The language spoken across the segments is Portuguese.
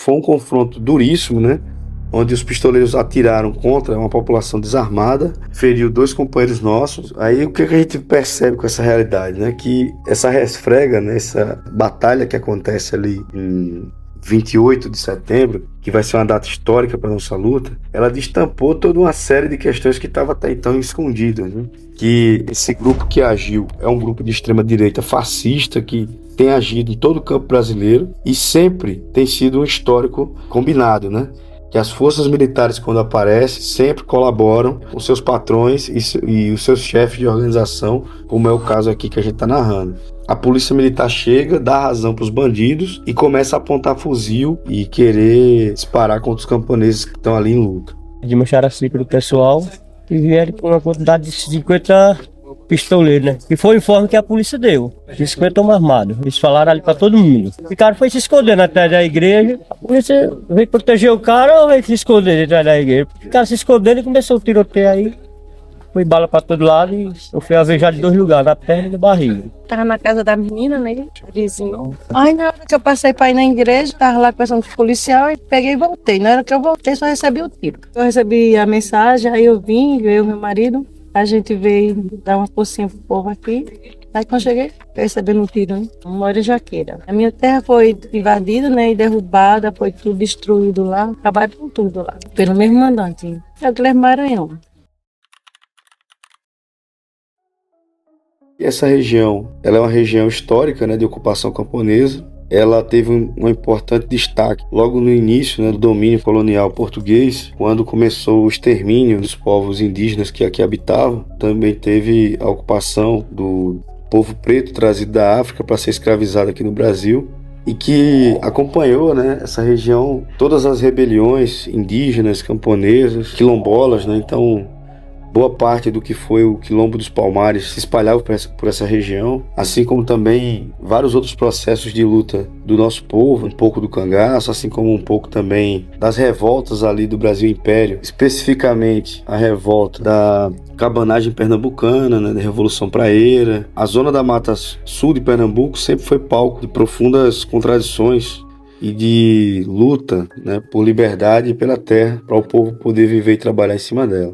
foi um confronto duríssimo, né? Onde os pistoleiros atiraram contra uma população desarmada, feriu 2 companheiros nossos. Aí o que a gente percebe com essa realidade, né? Que essa resfrega, né? Essa batalha que acontece ali em 28 de setembro, que vai ser uma data histórica para a nossa luta, ela destampou toda uma série de questões que estavam até então escondidas, né? Que esse grupo que agiu é um grupo de extrema-direita fascista que tem agido em todo o campo brasileiro e sempre tem sido um histórico combinado, né? Que as forças militares, quando aparecem, sempre colaboram com seus patrões e os seus chefes de organização, como é o caso aqui que a gente está narrando. A polícia militar chega, dá razão para os bandidos e começa a apontar fuzil e querer disparar contra os camponeses que estão ali em luta. Desmancharam a cifra do pessoal e vieram com uma quantidade de 50 pistoleiros, né? Que foi o informe que a polícia deu. 50 homens armados. Eles falaram ali pra todo mundo. O cara foi se escondendo atrás da igreja. A polícia veio proteger o cara ou veio se esconder atrás da igreja? O cara se escondendo e começou o tiroteio aí. Foi bala pra todo lado e eu fui alvejado de 2 lugares, na perna e na barriga. Tava na casa da menina, né? Vizinho. Aí na hora que eu passei pra ir na igreja, tava lá conversando com o policial e peguei e voltei. Na hora que eu voltei, só recebi o tiro. Eu recebi a mensagem, aí eu vim, eu e meu marido. A gente veio dar uma forcinha pro povo aqui. Aí quando cheguei, recebendo um tiro, né? Memória Jaqueira. A minha terra foi invadida, né? E derrubada, foi tudo destruído lá. Acabaram com tudo lá. Pelo mesmo mandante. É o Guilherme Maranhão. E essa região, ela é uma região histórica, né, de ocupação camponesa. Ela teve um importante destaque logo no início, né, do domínio colonial português, quando começou o extermínio dos povos indígenas que aqui habitavam. Também teve a ocupação do povo preto trazido da África para ser escravizado aqui no Brasil e que acompanhou, né, essa região, todas as rebeliões indígenas, camponesas, quilombolas, né, então boa parte do que foi o Quilombo dos Palmares se espalhava por essa região, assim como também vários outros processos de luta do nosso povo, um pouco do cangaço, assim como um pouco também das revoltas ali do Brasil Império, especificamente a revolta da cabanagem pernambucana, né, da Revolução Praeira. A zona da Mata Sul de Pernambuco sempre foi palco de profundas contradições e de luta, né, por liberdade e pela terra, para o povo poder viver e trabalhar em cima dela.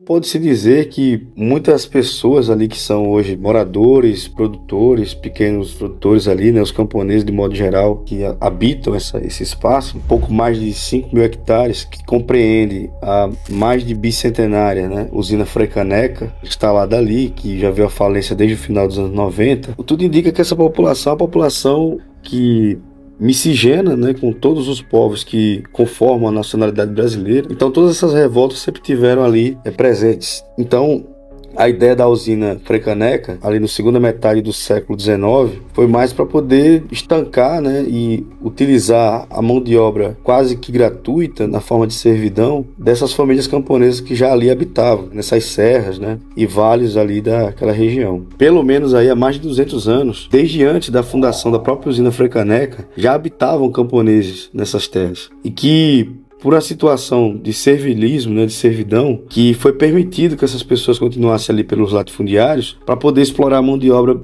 Pode-se dizer que muitas pessoas ali que são hoje moradores, produtores, pequenos produtores ali, né, os camponeses de modo geral, que habitam esse espaço, um pouco mais de 5 mil hectares, que compreende a mais de bicentenária, né, usina Frecaneca, instalada ali, que já veio à falência desde o final dos anos 90. Tudo indica que essa população é uma população que miscigena, né, com todos os povos que conformam a nacionalidade brasileira. Então todas essas revoltas sempre tiveram ali presentes. Então a ideia da usina Frecaneca, ali na segunda metade do século XIX, foi mais para poder estancar, né, e utilizar a mão de obra quase que gratuita, na forma de servidão, dessas famílias camponesas que já ali habitavam, nessas serras, né, e vales ali daquela região. Pelo menos aí há mais de 200 anos, desde antes da fundação da própria usina Frecaneca, já habitavam camponeses nessas terras. E que por uma situação de servilismo, né, de servidão, que foi permitido que essas pessoas continuassem ali pelos latifundiários para poder explorar a mão de obra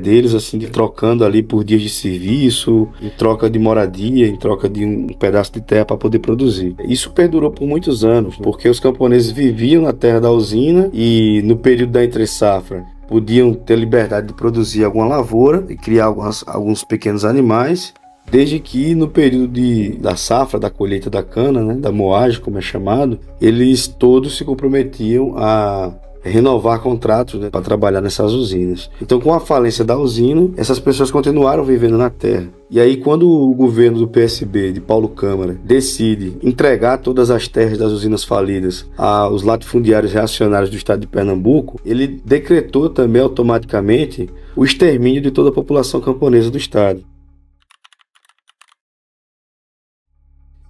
deles, assim, trocando ali por dias de serviço, em troca de moradia, em troca de um pedaço de terra para poder produzir. Isso perdurou por muitos anos, porque os camponeses viviam na terra da usina e no período da entre-safra podiam ter liberdade de produzir alguma lavoura e criar alguns pequenos animais, desde que no período da safra, da colheita da cana, né, da moagem, como é chamado, eles todos se comprometiam a renovar contratos, né, para trabalhar nessas usinas. Então, com a falência da usina, essas pessoas continuaram vivendo na terra. E aí, quando o governo do PSB, de Paulo Câmara, decide entregar todas as terras das usinas falidas aos latifundiários reacionários do estado de Pernambuco, ele decretou também automaticamente o extermínio de toda a população camponesa do estado.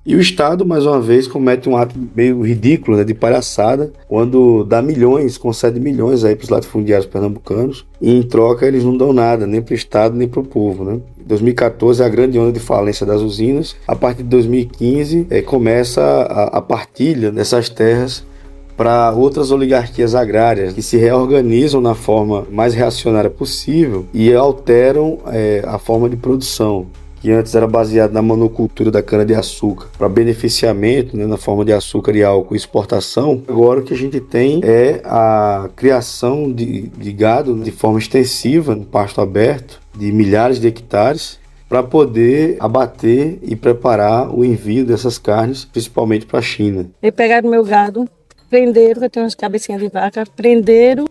E o Estado, mais uma vez, comete um ato meio ridículo, né, de palhaçada, quando dá milhões, concede milhões aí para os latifundiários pernambucanos, e em troca eles não dão nada, nem para o Estado, nem para o povo, né? Em 2014, a grande onda de falência das usinas. A partir de 2015, começa a partilha dessas terras para outras oligarquias agrárias que se reorganizam na forma mais reacionária possível e alteram a forma de produção, que antes era baseado na monocultura da cana-de-açúcar para beneficiamento, né, na forma de açúcar e álcool e exportação. Agora o que a gente tem é a criação de gado de forma extensiva, no pasto aberto, de milhares de hectares, para poder abater e preparar o envio dessas carnes, principalmente para a China. Eles pegaram meu gado, prenderam, eu tenho umas cabecinhas de vaca, prenderam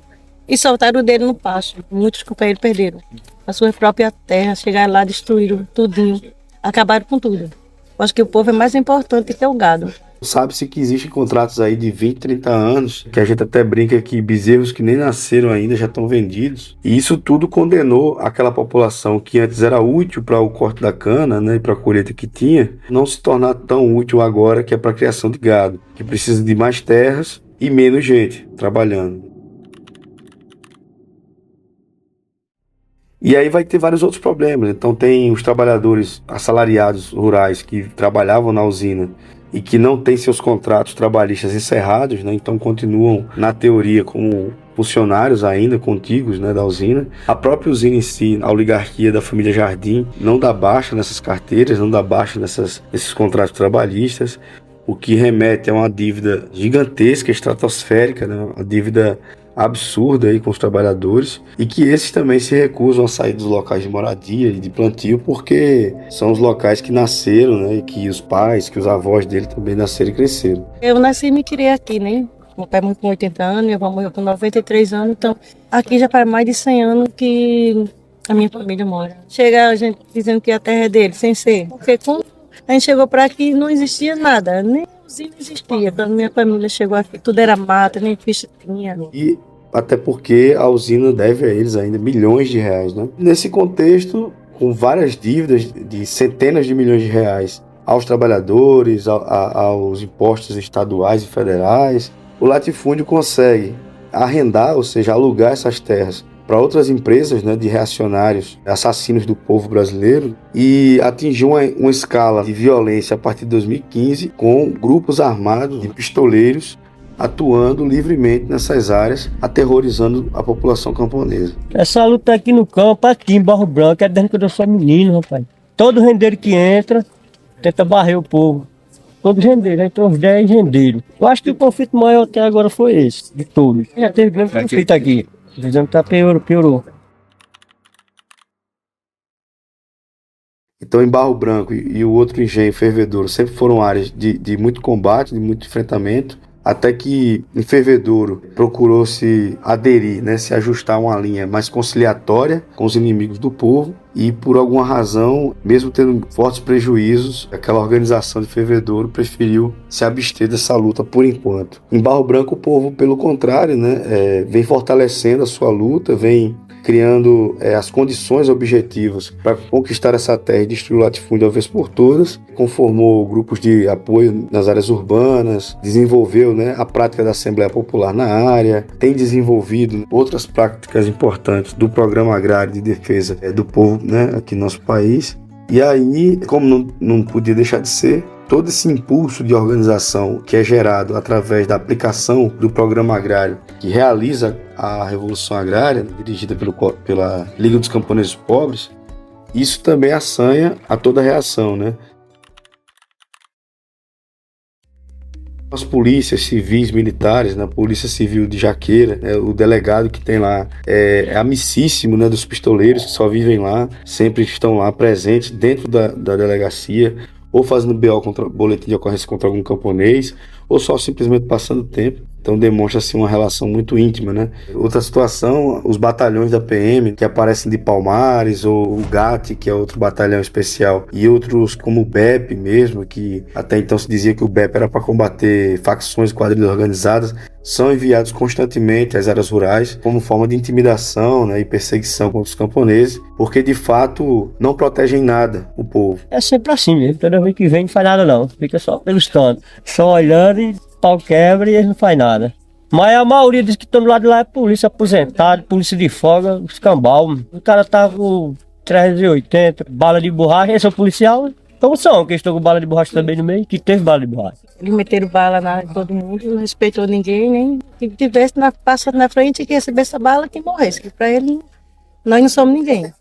e soltaram o dedo no pasto. Muitos companheiros perderam a sua própria terra, chegaram lá, destruíram tudinho, acabaram com tudo. Acho que o povo é mais importante que o gado. Sabe-se que existem contratos aí de 20, 30 anos, que a gente até brinca que bezerros que nem nasceram ainda já estão vendidos. E isso tudo condenou aquela população que antes era útil para o corte da cana, né, e para a colheita que tinha, não se tornar tão útil agora, que é para a criação de gado, que precisa de mais terras e menos gente trabalhando. E aí vai ter vários outros problemas. Então tem os trabalhadores assalariados rurais que trabalhavam na usina e que não têm seus contratos trabalhistas encerrados, né? Então continuam, na teoria, como funcionários ainda contíguos, né, da usina. A própria usina em si, a oligarquia da família Jardim, não dá baixa nessas carteiras, não dá baixa nesses contratos trabalhistas, o que remete a uma dívida gigantesca, estratosférica, né? Uma dívida absurda aí com os trabalhadores, e que esses também se recusam a sair dos locais de moradia e de plantio, porque são os locais que nasceram, né, e que os pais, que os avós dele também nasceram e cresceram. Eu nasci e me criei aqui, né? Meu pai morreu com 80 anos, minha avó morreu com 93 anos, então aqui já faz mais de 100 anos que a minha família mora. Chega a gente dizendo que a terra é dele, sem ser, porque quando a gente chegou para aqui não existia nada, nem usina existia. Quando minha família chegou aqui, tudo era mata, nem ficha tinha. E até porque a usina deve a eles ainda milhões de reais, né? Nesse contexto, com várias dívidas de centenas de milhões de reais aos trabalhadores, aos impostos estaduais e federais, o latifúndio consegue arrendar, ou seja, alugar essas terras para outras empresas, né, de reacionários, assassinos do povo brasileiro, e atingiu uma escala de violência a partir de 2015, com grupos armados de pistoleiros atuando livremente nessas áreas, aterrorizando a população camponesa. Essa luta aqui no campo, aqui em Barro Branco, é desde quando eu sou menino, rapaz. Todo rendeiro que entra, tenta barrer o povo. Todo rendeiro, aí tem uns 10 rendeiros. Eu acho que o conflito maior até agora foi esse, de todos. Já teve grande conflito aqui. Dizendo que tá piorou. Então, em Barro Branco e o outro engenho, Fervedouro, sempre foram áreas de muito combate, de muito enfrentamento, até que em Fervedouro procurou se aderir, né, se ajustar a uma linha mais conciliatória com os inimigos do povo, e por alguma razão, mesmo tendo fortes prejuízos, aquela organização de Fervedouro preferiu se abster dessa luta por enquanto. Em Barro Branco, o povo, pelo contrário, né, vem fortalecendo a sua luta, vem criando as condições objetivas para conquistar essa terra e destruir o latifúndio de uma vez por todas. Conformou grupos de apoio nas áreas urbanas, desenvolveu, né, a prática da Assembleia Popular na área, tem desenvolvido outras práticas importantes do Programa Agrário de Defesa do Povo, né, aqui no nosso país. E aí, como não podia deixar de ser, todo esse impulso de organização que é gerado através da aplicação do programa agrário que realiza a Revolução Agrária, dirigida pela Liga dos Camponeses Pobres, isso também assanha a toda a reação, né? As polícias civis, militares, né? A Polícia Civil de Jaqueira, né? O delegado que tem lá é amicíssimo, né, dos pistoleiros que só vivem lá, sempre estão lá presentes dentro da delegacia, ou fazendo BO contra boletim de ocorrência contra algum camponês, ou só simplesmente passando tempo. Então demonstra-se uma relação muito íntima, né? Outra situação, os batalhões da PM que aparecem de Palmares, ou o GAT, que é outro batalhão especial, e outros como o BEP mesmo, que até então se dizia que o BEP era para combater facções e quadrilhas organizadas, são enviados constantemente às áreas rurais como forma de intimidação, né, e perseguição contra os camponeses, porque de fato não protegem nada o povo. É sempre assim mesmo, toda vez que vem não faz nada não, fica só pelos cantos, só olhando e pau quebra e eles não fazem nada. Mas a maioria dos que estão do lado de lá é polícia aposentada, polícia de folga, os cambal. O cara tá com 380, bala de borracha, esse é o policial, Então são, que estou com bala de borracha também no meio, que teve bala de borracha. Eles meteram bala em todo mundo, não respeitou ninguém, nem que tivesse passando na frente que recebesse essa bala, que morresse. Que para ele, nós não somos ninguém.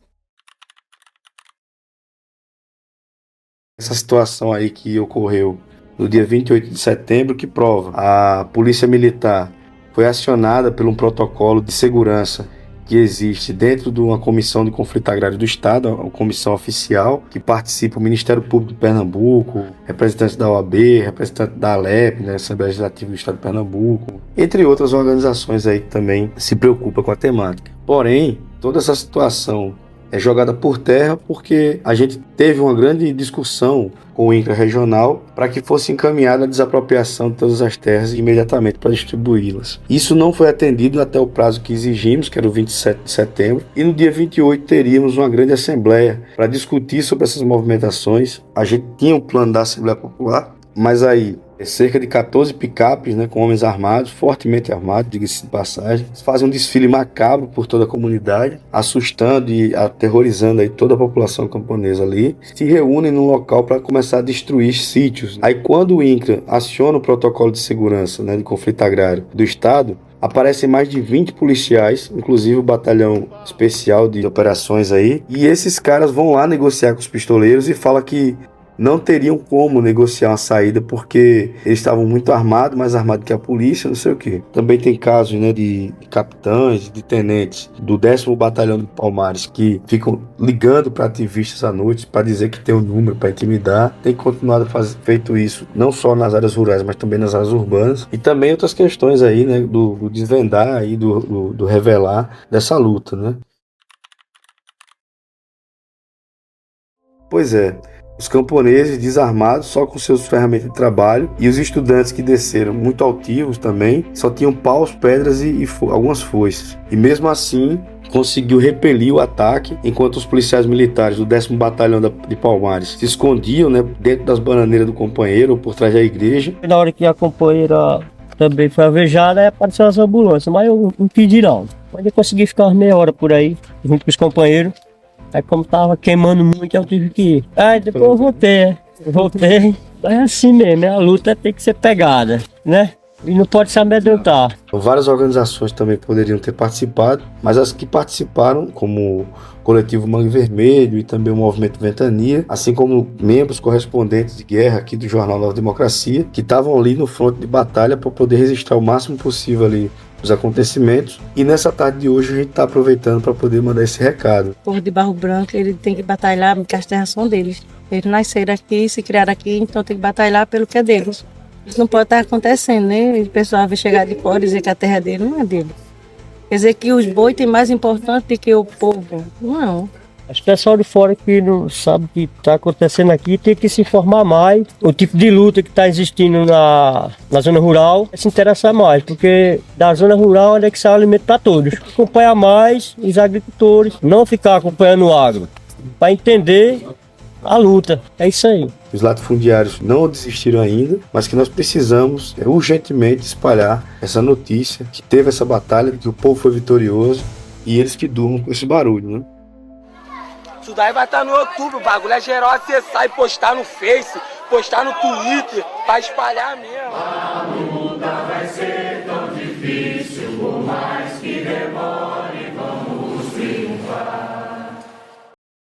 Essa situação aí que ocorreu no dia 28 de setembro, que prova a Polícia Militar foi acionada por um protocolo de segurança que existe dentro de uma comissão de conflito agrário do Estado, uma comissão oficial, que participa o Ministério Público de Pernambuco, representantes da OAB, representantes da ALEP, né, Assembleia Legislativa do Estado de Pernambuco, entre outras organizações aí que também se preocupam com a temática. Porém, toda essa situação é jogada por terra porque a gente teve uma grande discussão com o INCRA regional para que fosse encaminhada a desapropriação de todas as terras imediatamente para distribuí-las. Isso não foi atendido até o prazo que exigimos, que era o 27 de setembro, e no dia 28 teríamos uma grande assembleia para discutir sobre essas movimentações. A gente tinha um plano da Assembleia Popular, mas aí cerca de 14 picapes, né, com homens armados, fortemente armados, diga-se de passagem, fazem um desfile macabro por toda a comunidade, assustando e aterrorizando aí toda a população camponesa ali, se reúnem num local para começar a destruir sítios. Aí quando o INCRA aciona o protocolo de segurança, né, de conflito agrário do Estado, aparecem mais de 20 policiais, inclusive o batalhão especial de operações aí, e esses caras vão lá negociar com os pistoleiros e falam que não teriam como negociar uma saída porque eles estavam muito armados, mais armados que a polícia, não sei o quê. Também tem casos, né, de capitães, de tenentes do 10º Batalhão de Palmares que ficam ligando para ativistas à noite para dizer que tem um número para intimidar. Tem continuado feito isso, não só nas áreas rurais, mas também nas áreas urbanas. E também outras questões aí, né, do desvendar e do revelar dessa luta, né? Pois é. Os camponeses desarmados, só com seus ferramentas de trabalho, e os estudantes que desceram muito altivos também, só tinham paus, pedras e algumas foices. E mesmo assim, conseguiu repelir o ataque, enquanto os policiais militares do 10º Batalhão de Palmares se escondiam, né, dentro das bananeiras do companheiro ou por trás da igreja. Na hora que a companheira também foi alvejada, apareceu as ambulâncias, mas eu não pedi não. Mas eu consegui ficar umas meia hora por aí, junto com os companheiros. Aí como tava queimando muito, eu tive que ir. Aí depois eu voltei. É assim mesmo, a luta tem que ser pegada, né? E não pode se amedrontar. Várias organizações também poderiam ter participado, mas as que participaram, como o Coletivo Mangue Vermelho e também o Movimento Ventania, assim como membros correspondentes de guerra aqui do Jornal Nova Democracia, que estavam ali no fronte de batalha para poder registrar o máximo possível ali os acontecimentos, e nessa tarde de hoje a gente está aproveitando para poder mandar esse recado. O povo de Barro Branco, ele tem que batalhar porque as terras são deles. Eles nasceram aqui, se criaram aqui, então tem que batalhar pelo que é deles. Isso não pode estar acontecendo, né? O pessoal vai chegar de fora e dizer que a terra é dele, não é dele. Quer dizer que os bois têm mais importante do que o povo. Não. As pessoas de fora que não sabem o que está acontecendo aqui tem que se informar mais. O tipo de luta que está existindo na zona rural é se interessar mais, porque da zona rural é que sai o alimento para todos. Acompanhar mais os agricultores, não ficar acompanhando o agro, para entender a luta. É isso aí. Os latifundiários não desistiram ainda, mas que nós precisamos urgentemente espalhar essa notícia, que teve essa batalha, que o povo foi vitorioso, e eles que durmam com esse barulho, né? Isso daí vai estar no YouTube, o bagulho é geral acessar e postar no Face, postar no Twitter, pra espalhar mesmo.